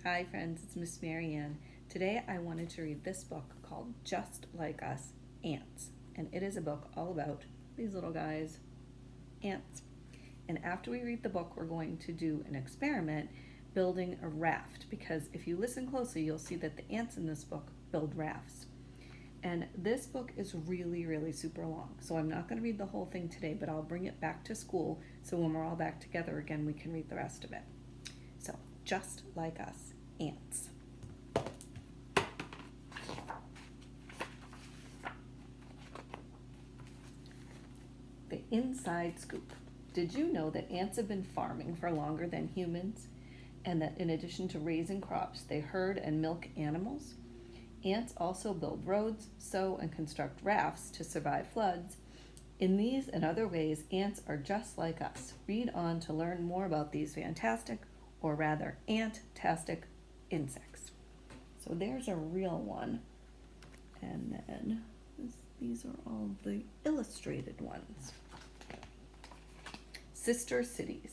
Hi friends, it's Miss Maryanne. Today I wanted to read this book called Just Like Us, Ants. And it is a book all about these little guys, ants. And after we read the book, we're going to do an experiment building a raft because if you listen closely, you'll see that the ants in this book build rafts. And this book is really super long. So I'm not going to read the whole thing today, but I'll bring it back to school so when we're all back together again, we can read the rest of it. So, Just Like Us, Ants. The inside scoop. Did you know that ants have been farming for longer than humans? And that in addition to raising crops, they herd and milk animals? Ants also build roads, sew, and construct rafts to survive floods. In these and other ways, ants are just like us. Read on to learn more about these fantastic, or rather, ant-tastic insects. So there's a real one. And then these are all the illustrated ones. Sister cities.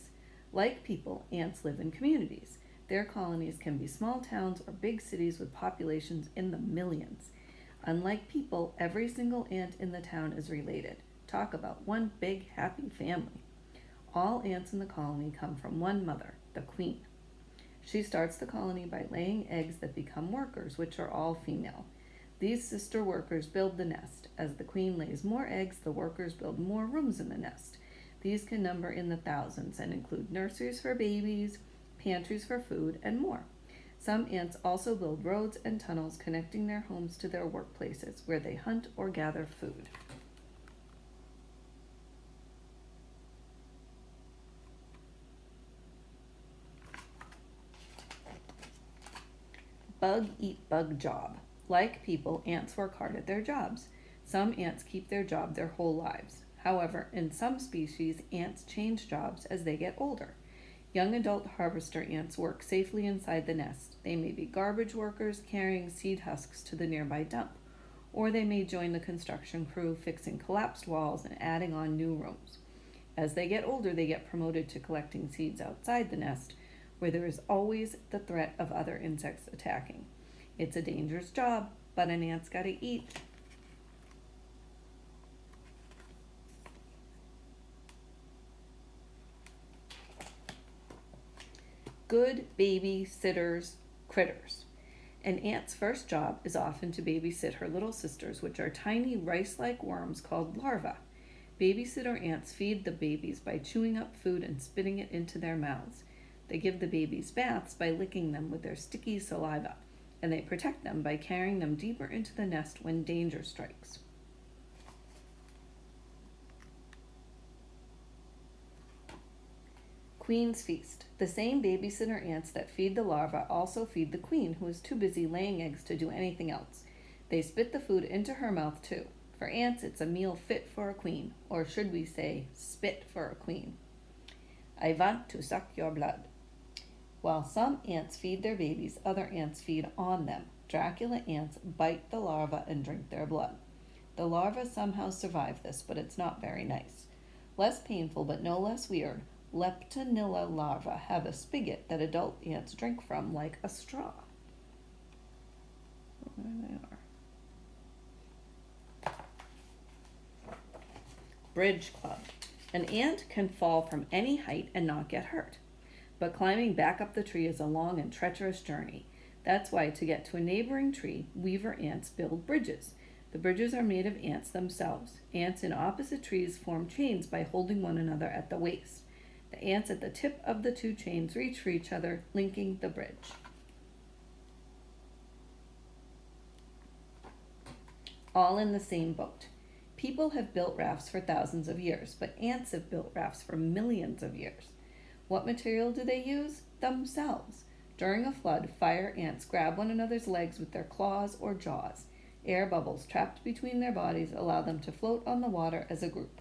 Like people, ants live in communities. Their colonies can be small towns or big cities with populations in the millions. Unlike people, every single ant in the town is related. Talk about one big happy family. All ants in the colony come from one mother, the queen. She starts the colony by laying eggs that become workers, which are all female. These sister workers build the nest. As the queen lays more eggs, the workers build more rooms in the nest. These can number in the thousands and include nurseries for babies, pantries for food, and more. Some ants also build roads and tunnels connecting their homes to their workplaces where they hunt or gather food. Bug eat bug job. Like people, ants work hard at their jobs. Some ants keep their job their whole lives. However, in some species, ants change jobs as they get older. Young adult harvester ants work safely inside the nest. They may be garbage workers carrying seed husks to the nearby dump, or they may join the construction crew fixing collapsed walls and adding on new rooms. As they get older, they get promoted to collecting seeds outside the nest, where there is always the threat of other insects attacking. It's a dangerous job, but an ant's gotta eat. Good babysitters critters. An ant's first job is often to babysit her little sisters, which are tiny rice-like worms called larvae. Babysitter ants feed the babies by chewing up food and spitting it into their mouths. They give the babies baths by licking them with their sticky saliva, and they protect them by carrying them deeper into the nest when danger strikes. Queen's feast. The same babysitter ants that feed the larvae also feed the queen, who is too busy laying eggs to do anything else. They spit the food into her mouth too. For ants, it's a meal fit for a queen, or should we say, spit for a queen. I want to suck your blood. While some ants feed their babies, other ants feed on them. Dracula ants bite the larvae and drink their blood. The larvae somehow survive this, but it's not very nice. Less painful, but no less weird, Leptonilla larvae have a spigot that adult ants drink from like a straw. There they are. Bridge Club. An ant can fall from any height and not get hurt. But climbing back up the tree is a long and treacherous journey. That's why to get to a neighboring tree, weaver ants build bridges. The bridges are made of ants themselves. Ants in opposite trees form chains by holding one another at the waist. The ants at the tip of the two chains reach for each other, linking the bridge. All in the same boat. People have built rafts for thousands of years, but ants have built rafts for millions of years. What material do they use? Themselves. During a flood, fire ants grab one another's legs with their claws or jaws. Air bubbles trapped between their bodies allow them to float on the water as a group.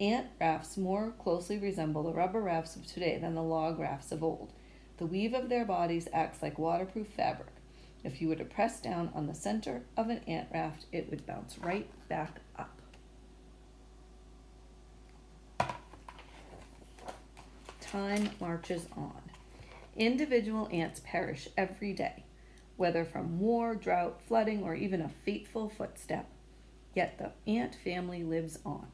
Ant rafts more closely resemble the rubber rafts of today than the log rafts of old. The weave of their bodies acts like waterproof fabric. If you were to press down on the center of an ant raft, it would bounce right back up. Time marches on. Individual ants perish every day, whether from war, drought, flooding, or even a fateful footstep. Yet the ant family lives on.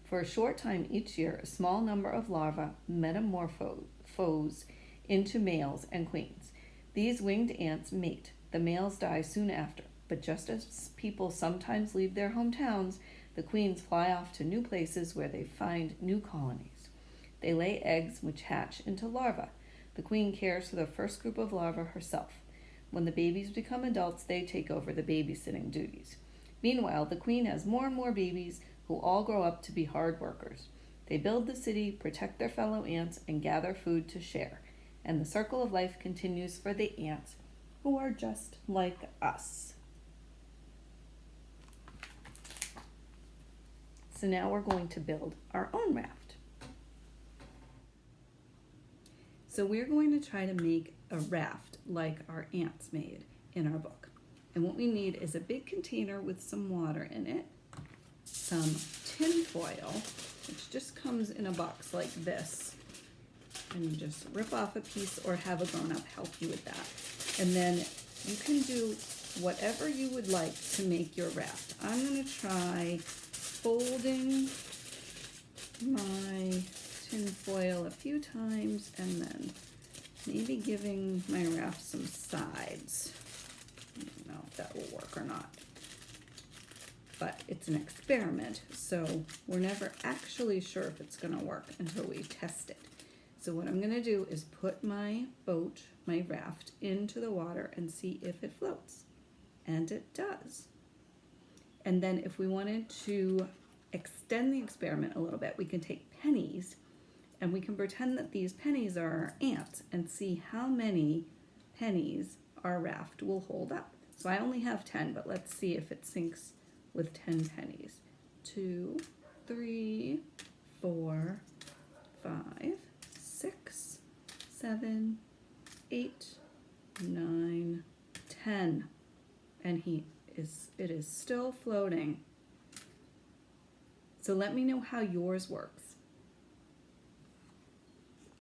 For a short time each year, a small number of larvae metamorphose into males and queens. These winged ants mate. The males die soon after, but just as people sometimes leave their hometowns, the queens fly off to new places where they find new colonies. They lay eggs which hatch into larvae. The queen cares for the first group of larvae herself. When the babies become adults, they take over the babysitting duties. Meanwhile, the queen has more and more babies who all grow up to be hard workers. They build the city, protect their fellow ants, and gather food to share. And the circle of life continues for the ants, who are just like us. So now we're going to build our own raft. So we're going to try to make a raft like our ants made in our book. And what we need is a big container with some water in it, some tin foil, which just comes in a box like this. And you just rip off a piece or have a grown-up help you with that. And then you can do whatever you would like to make your raft. I'm going to try folding my tin foil a few times and then maybe giving my raft some sides. I don't know if that will work or not. But it's an experiment, so we're never actually sure if it's going to work until we test it. So what I'm going to do is put my boat, my raft, into the water and see if it floats. And it does. And then if we wanted to extend the experiment a little bit, we can take pennies and we can pretend that these pennies are our ants and see how many pennies our raft will hold up. So I only have 10, but let's see if it sinks with 10 pennies. 2, 3, 4, 5, 6, 7, 8, 9, 10. And it is still floating. So let me know how yours works.